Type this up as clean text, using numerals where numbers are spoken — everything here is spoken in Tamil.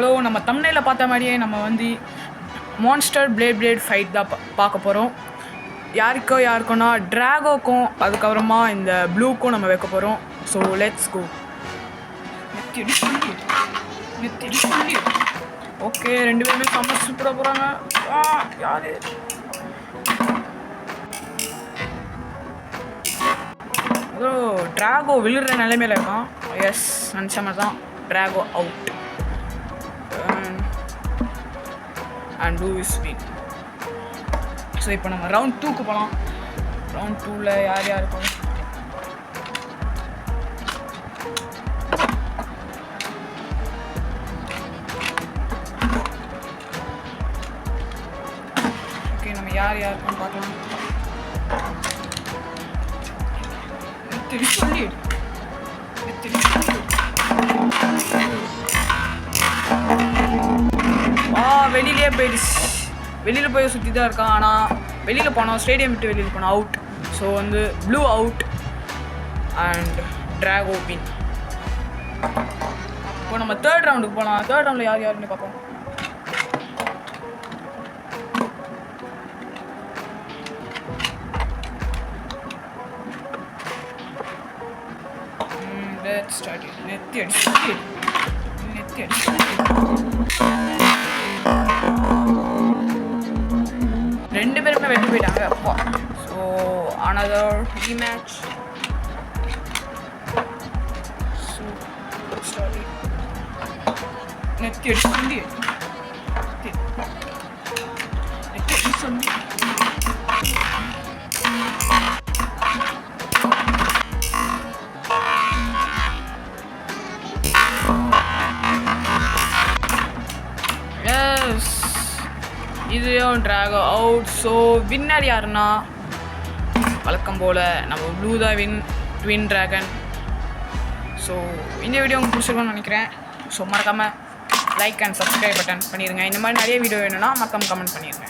ஹலோ, நம்ம தம்ப்நெயில்ல பார்த்த மாதிரியே நம்ம வந்து மான்ஸ்டர் பிளேட் ஃபைட் தான் பார்க்க போகிறோம். யாருக்கும்னா ட்ராகோக்கும் அதுக்கப்புறமா இந்த ப்ளூக்கும் நம்ம வைக்க போகிறோம். So let's go. ஓகே, ரெண்டு பேருமே செம்ம சூப்பராக போகிறாங்க. யாரு ஏதோ ட்ராகோ விழுற நிலைமையில இருக்கான். எஸ், நினச்ச மாதிரி தான். ட்ராகோ out and who is win. So இப்போ நம்ம ரவுண்ட் 2க்கு போகலாம். ரவுண்ட் 2ல யார் இருக்கும்? ஓகே, நம்ம யார் இருக்குன்னு பார்க்கலாம். வெளியிலே போயிடுச்சு. வெளியில் போய் சுற்றி தான் இருக்கான். ஆனால் வெளியில் போனோம், ஸ்டேடியம் விட்டு வெளியில் போனோம். அவுட். ஸோ வந்து ப்ளூ அவுட் அண்ட் ட்ராகோ வின். இப்போ நம்ம தேர்ட் ரவுண்டுக்கு போகலாம். தேர்ட் ரவுண்டில் யாருன்னு பார்ப்போம். Let's start it. நெத்தி அடிச்சு ரெண்டு பேருமே வெட்டி போயிட்டாங்க. அப்பா. So another rematch. So let's start it. நெத்தி அடிச்சு இதுவும் ட்ராகோ அவுட். ஸோ வின்னர் யாருன்னா வழக்கம் போல் நம்ம ப்ளூ தான் ட்வின் ட்ராகன். ஸோ இந்த வீடியோ உங்களுக்கு பிடிச்சிருக்கும்னு நினைக்கிறேன். ஸோ மறக்காமல் லைக் அண்ட் சப்ஸ்கிரைப் பட்டன் பண்ணிடுங்க. இந்த மாதிரி நிறைய வீடியோ வேணும்னா மறக்காமல் கமெண்ட் பண்ணிடுங்க.